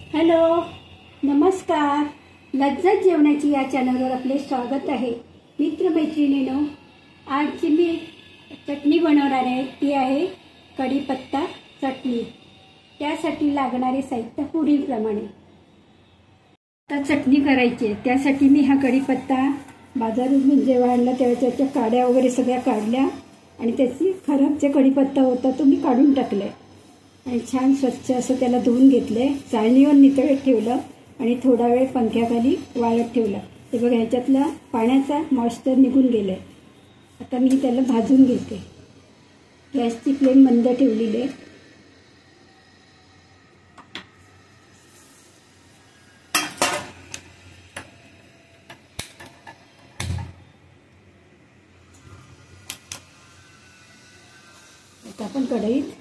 Hello, नमस्कार. लज्जत जेवणाची या चॅनलवर आपले स्वागत आहे. मित्रमैत्रिणींनो, आज मी चटणी बनवणार आहे. ती आहे कढीपत्ता चटणी. त्यासाठी लागणारे साहित्य पुढीलप्रमाणे. आता चटणी करायची आहे, त्यासाठी मी हा कढीपत्ता बाजारातून जेव्हा आणला तेव्हा त्याच्या काड्या वगैरे सगळ्या काढल्या आणि त्याची खराब जे कढीपत्ता होता तो मी काढून टाकले आणि छान स्वच्छ असं त्याला धुवून घेतले. चाळणीवर नितळत ठेवलं आणि थोडा वेळ पंख्याखाली वाळत ठेवलं. ते बघा, ह्याच्यातला पाण्याचा मॉइश्चर निघून गेलं आहे. आता मी त्याला भाजून घेते. गॅसची फ्लेम मंद ठेवलेली आहे. आता आपण कढईत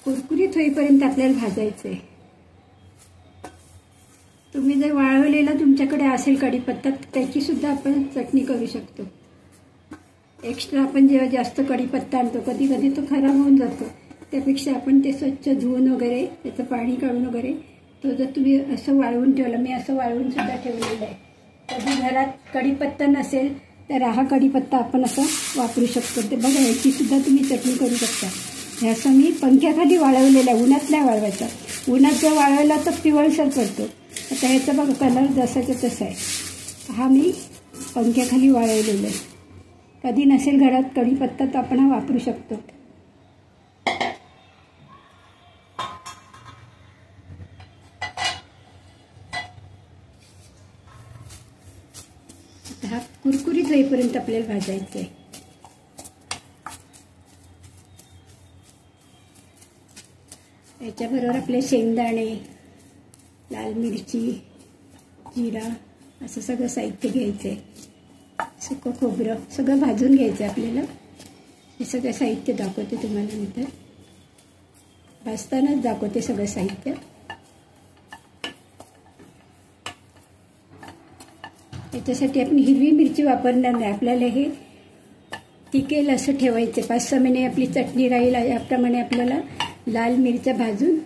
कुरकुरीत होईपर्यंत आपल्याला भाजायचं आहे. तुम्ही जर वाळवलेला तुमच्याकडे असेल कढीपत्ता त्याची सुद्धा आपण चटणी करू शकतो. एक्स्ट्रा आपण जेव्हा जास्त कढीपत्ता आणतो कधी कधी तो खराब होऊन जातो. त्यापेक्षा आपण ते स्वच्छ धुवून वगैरे त्याचं पाणी काढून वगैरे तो जर तुम्ही असं वाळवून ठेवलं, मी असं वाळवून सुद्धा ठेवलेलं आहे. कधी घरात कढीपत्ता नसेल तर हा कढीपत्ता आपण असं वापरू शकतो. ते बघा, याची सुद्धा तुम्ही चटणी करू शकता. ह्याचं मी पंख्याखाली वाळवलेला आहे, उन्हात नाही वाळवायचा. उन्हात जर वाळवला तर पिवळसर पडतो. आता ह्याचा बघा कलर जसाचा तसा आहे. हा मी पंख्याखाली वाळवलेला आहे. कधी नसेल घरात कढीपत्ता तर आपण हा वापरू शकतो. आता हा कुरकुरीत होईपर्यंत आपल्याला भाजायचं आहे. याच्याबरोबर आपले शेंगदाणे, लाल मिरची, जिरा असं सगळं साहित्य घ्यायचं आहे. सुकं खोबरं सगळं भाजून घ्यायचं आहे आपल्याला. हे सगळं साहित्य दाखवते तुम्हाला नंतर. भाजतानाच दाखवते सगळं साहित्य. याच्यासाठी आपण हिरवी मिरची वापरणार नाही. आपल्याला हे टिकेल असं ठेवायचं. 5-6 महिने आपली चटणी राहील याप्रमाणे आपल्याला लाल मिरच्या भाजून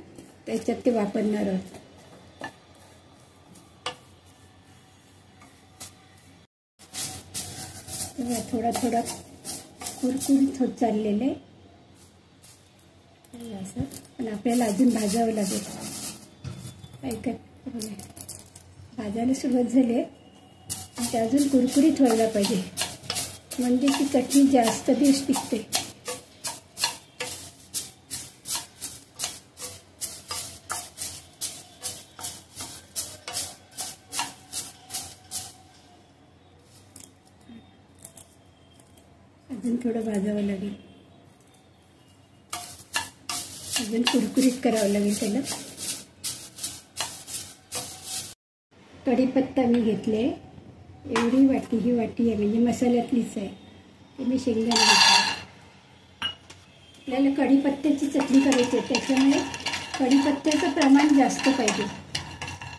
त्याच्यात ते वापरणार आहोत. थोडा थोडा कुरकुरीत होत चाललेलं आहे असं, पण आपल्याला अजून भाजावं लागेल. ऐकत भाजायला सुरुवात झाली आहे. ते अजून कुरकुरीत व्हायला पाहिजे, म्हणजे ती चटणी जास्त दिवस टिकते. अजून थोडं भाजावं लागेल, अजून कुरकुरीत करावं लागेल त्याला. कढीपत्ता मी घेतले, एवढी वाटी, ही वाटी आहे म्हणजे मसाल्यातलीच आहे. ते मी शेंगदाणे घेतले. आपल्याला कढीपत्त्याची चटणी करायची आहे, त्याच्यामुळे कढीपत्त्याचं प्रमाण जास्त पाहिजे.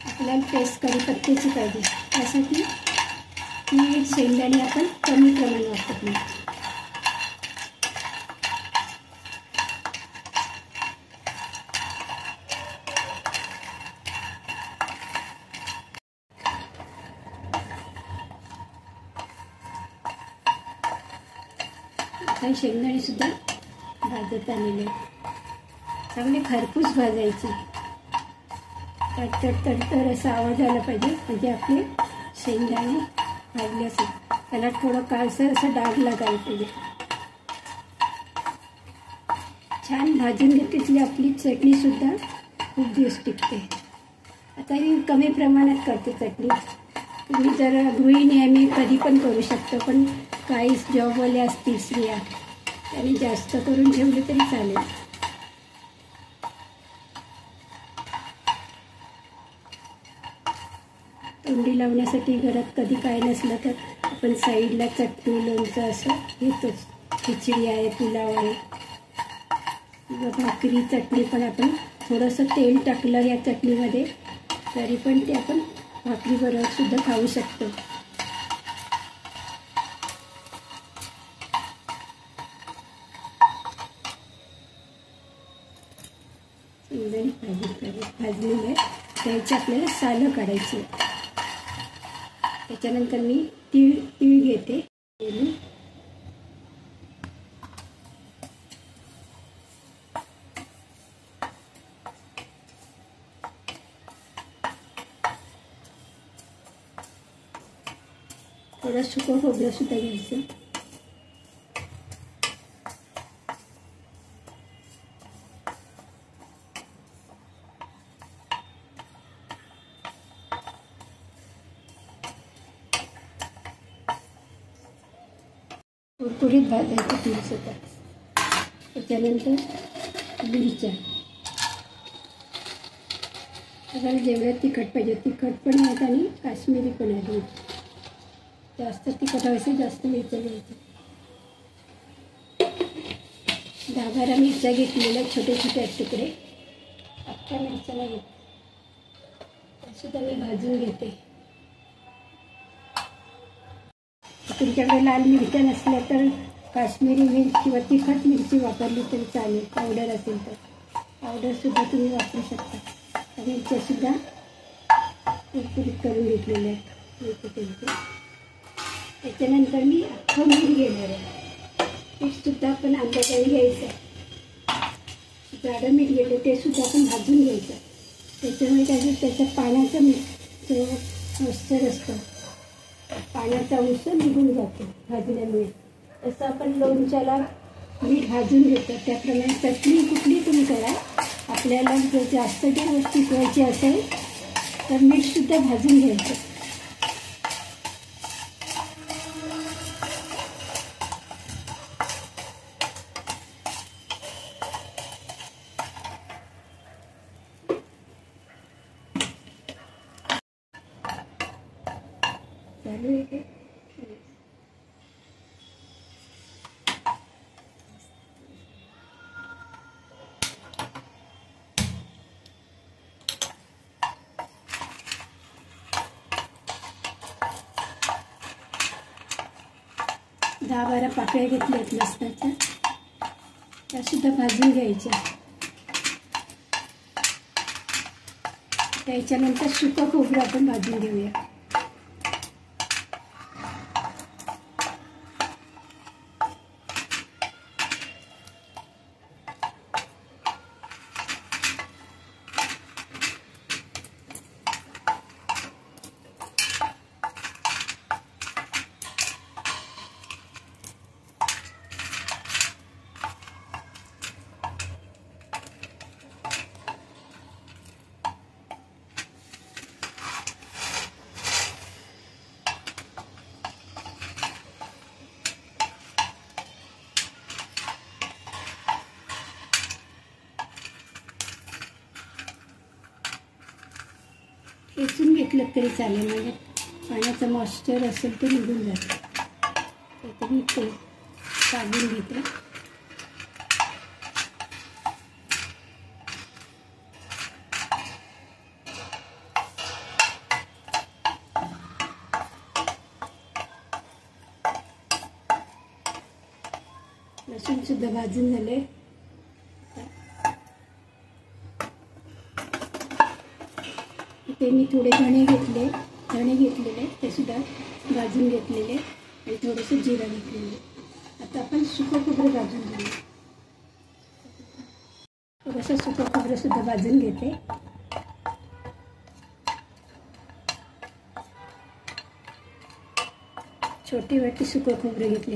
आपल्याला टेस्ट कढीपत्त्याची पाहिजे, त्यासाठी ती शेंगदाणे आपण कमी प्रमाण वापरत नाही. काही शेंगदाणे सुद्धा भाजत आलेले, चांगले खरपूस भाजायचे. तडतड तडतड असा आवाज आला पाहिजे, म्हणजे आपले शेंगदाणे भाजले असेल. त्याला थोडं काळसर असं डाग लागायला पाहिजे. छान भाजून घेतली आपली चटणी सुद्धा खूप दिवस टिकते. आता मी कमी प्रमाणात करते चटणी. तुम्ही जर गृहिणी आहे, मी कधी पण करू शकतो, पण काही जॉबवाले असतील स्त्रिया, त्यांनी जास्त करून ठेवले तरी चालेल. तोंडी लावण्यासाठी घरात कधी काय नसलं तर आपण साईडला चटणी, लोणचं असं घेतोच. खिचडी आहे, पुलाव आहे, भाकरी, चटणी पण आपण थोडंसं तेल टाकलं या चटणीमध्ये तरी पण ते आपण भाकरीबरोबर सुद्धा खाऊ शकतो. शेंगदाणे भाजून भाजलेलं आहे. त्याची आपल्याला सालं काढायची. त्याच्यानंतर मी तीळ घेते. थोडं सुकं खोबरं सुद्धा घ्यायचं. कुरकुरीत भाजायचं तीळ सुद्धा. त्याच्यानंतर मिरच्या. आपल्याला जेवढं तिखट पाहिजे तिखट पण आहेत आणि काश्मीरी पण आहे. जास्त तिखट हवं जास्त मिरच्या घ्यायच्या. 10-12 मिरच्या घेतलेल्या छोटे छोटे तुकडे. अख्ख्या मिरच्याला घेते. त्यासुद्धा मी भाजून घेते. तुमच्याकडे लाल मिरच्या नसल्या तर काश्मीरी मिरची किंवा तिखट मिरची वापरली तरी चालेल. पावडर असेल तर पावडरसुद्धा तुम्ही वापरू शकता. मिरच्यासुद्धा कुरकुरीत करून घेतलेल्या आहेत. त्याच्यानंतर मी अख्खं मीठ घेणार आहे. मीठसुद्धा आपण अंदाजाने घ्यायचं. जाडं मीठ घेतलं ते सुद्धा आपण भाजून घ्यायचं. त्याच्यामुळे काय त्याच्या पाण्याचा जो मॉइश्चर असतो पाण्याचा अंश निघून जातो भाजल्यामुळे. तसं आपण लोणच्याला मीठ भाजून घेतो त्याप्रमाणे चटणी कुठली तुम्ही करा. आपल्याला जर जास्त जर गोष्टी शिवायची असेल तर मीठसुद्धा भाजून घ्यायचं. चालू आहे. 10-12 पाकळ्या घेतल्यात लसणाच्या. त्यासुद्धा भाजून घ्यायच्या. त्याच्यानंतर सुकं खोबरं आपण भाजून घेऊया. ठेचून घेतलं तरी चालेल. म्हणजे पाण्याचं मॉइश्चर असेल ते निघून जातं. तर मी ते काढून घेते. लसूणसुद्धा भाजून झाले. इथे मी थोडे धणे घेतलेले ते सुद्धा भाजून घेतलेले आणि थोडंसं जिरा घेतलेले. आता आपण सुकं खोबरं भाजून घेऊ. थोडंसं सुकं खोबरं सुद्धा भाजून घेते. छोटी वाटी सुकं खोबरं घेतले.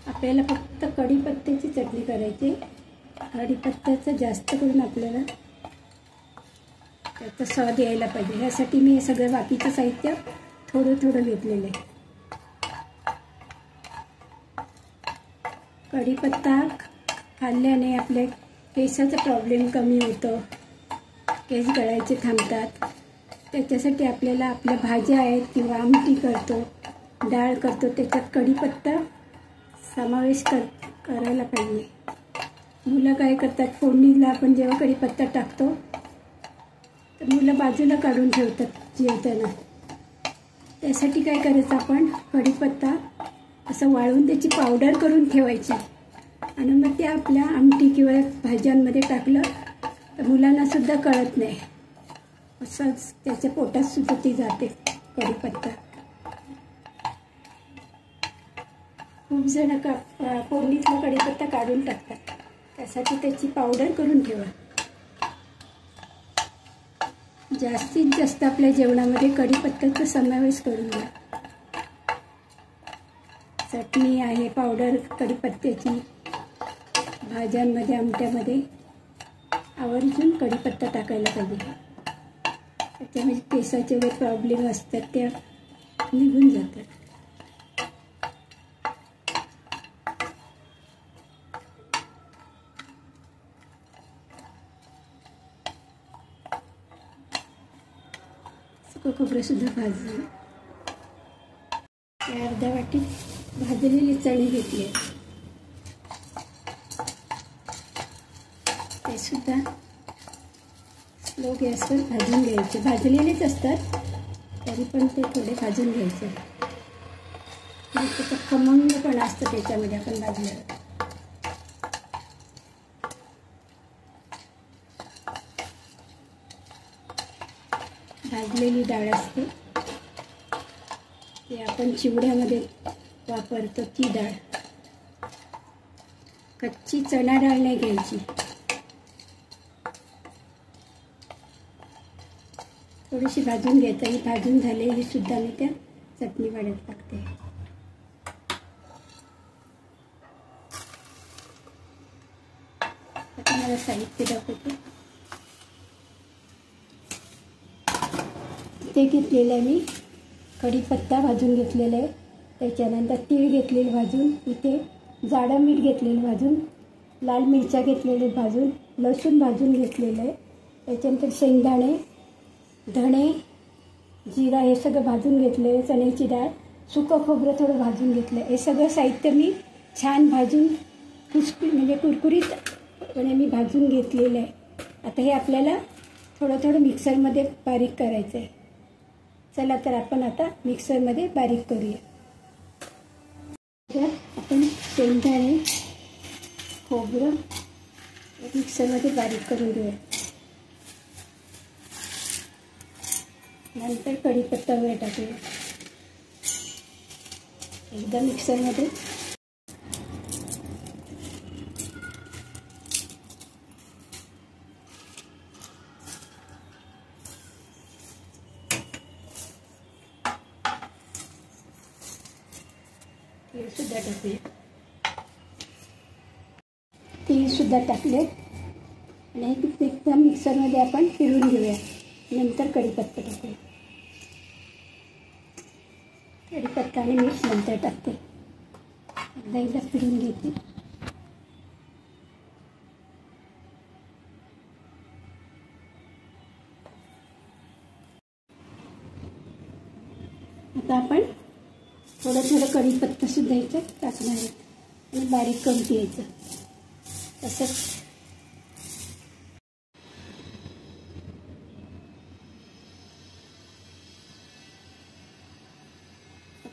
आपल्याला फक्त कढीपत्त्याची चटणी करायची. कढीपत्त्याचं जास्त करून आपल्याला त्याचा स्वाद यायला पाहिजे. यासाठी मी हे सगळं बाकीचं साहित्य थोडं थोडं घेतलेलं आहे. कढीपत्ता खाल्ल्याने आपले केसाचा प्रॉब्लेम कमी होतो. केस गळायचे थांबतात. त्याच्यासाठी आपल्याला आपल्या भाज्या आहेत किंवा आमटी करतो, डाळ करतो, त्याच्यात कढीपत्ता समावेश करायला पाहिजे. मुलं काय करतात, फोडणीला आपण जेव्हा कढीपत्ता टाकतो तर मुलं बाजूला काढून ठेवतात जेवताना. त्यासाठी काय करायचं, आपण कढीपत्ता असं वाळवून त्याची पावडर करून ठेवायची आणि मग ते आपल्या आमटी किंवा भाज्यांमध्ये टाकलं तर मुलांना सुद्धा कळत नाही, असंच त्याच्या पोटात सुद्धा ती जाते कढीपत्ता. खूप जण फोडणीतला कढीपत्ता काढून टाकतात, त्यासाठी त्याची पावडर करून ठेवा. जास्तीत जास्त आपल्या जेवणामध्ये कढीपत्त्याचा समावेश करून घ्या. चटणी आहे, पावडर कढीपत्त्याची, भाज्यांमध्ये आमट्यामध्ये आवर्जून कढीपत्ता टाकायला पाहिजे. त्याच्यामध्ये केसाचे वगैरे प्रॉब्लेम असतात त्या निघून जातात. सुकं खोबरं सुद्धा भाजलं. अर्ध्या वाटी भाजलेले चणे घेतले, ते सुद्धा स्लो गॅसवर भाजून घ्यायचे. भाजलेलेच असतात तरी पण ते थोडे भाजून घ्यायचे. त्याचा खमंग पण असतं त्याच्यामध्ये आपण भाजल्यावर. भाजलेली डाळ असते ते आपण चिवड्यामध्ये वापरतो, ती डाळ. कच्ची चणा डाळ नाही घ्यायची. थोडीशी भाजून घ्यायचं. ही भाजून झालेली सुद्धा मी त्या चटणी वाढत टाकते. आता मला साहित्य दाखवते. ते घेतलेलं आहे मी कढीपत्ता भाजून घेतलेलं आहे. त्याच्यानंतर तीळ घेतलेले भाजून, इथे जाडं मीठ घेतलेलं भाजून, लाल मिरच्या घेतलेले भाजून, लसूण भाजून घेतलेलं आहे. त्याच्यानंतर शेंगदाणे, धणे, जिरा हे सगळं भाजून घेतलं आहे. चण्याची डाळ, सुकं खोबरं थोडं भाजून घेतलं आहे. हे सगळं साहित्य मी छान भाजून म्हणजे कुरकुरीतपणे मी भाजून घेतलेलं आहे. आता हे आपल्याला थोडं थोडं मिक्सरमध्ये बारीक करायचं आहे. चला तर आपण आता मिक्सरमध्ये बारीक करूया. तर आपण शेंगदाणे, खोबरं मिक्सरमध्ये बारीक करून घेऊया. नंतर कढीपत्ता वगैरे टाकूया. एकदा मिक्सरमध्ये तीळ सुद्धा टाकूया. तीळ सुद्धा टाकले आणि एकदा मिक्सरमध्ये आपण फिरवून घेऊया. नंतर कढीपत्ता टाकूया. कढीपत्ता आणि मीठ नंतर टाकते. एकदा फिरवून घेते. आता आपण थोडं थोडं कढीपत्ता सुद्धा याच्यात टाकणार आहे आणि बारीक करून घ्यायचं. तसंच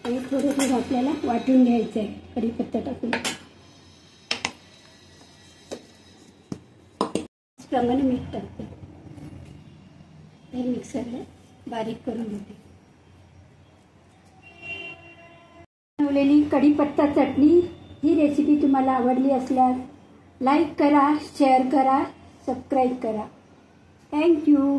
आणि थोडं थोडं आपल्याला वाटून घ्यायचं आहे कढीपत्ता टाकून. त्याप्रमाणे मीठ टाकते. हे मिक्सरला बारीक करून घेते. बनवलेली कढीपत्ता चटणी ही रेसिपी तुम्हाला आवडली असल्यास लाईक करा, शेअर करा, सबस्क्राईब करा. थँक्यू.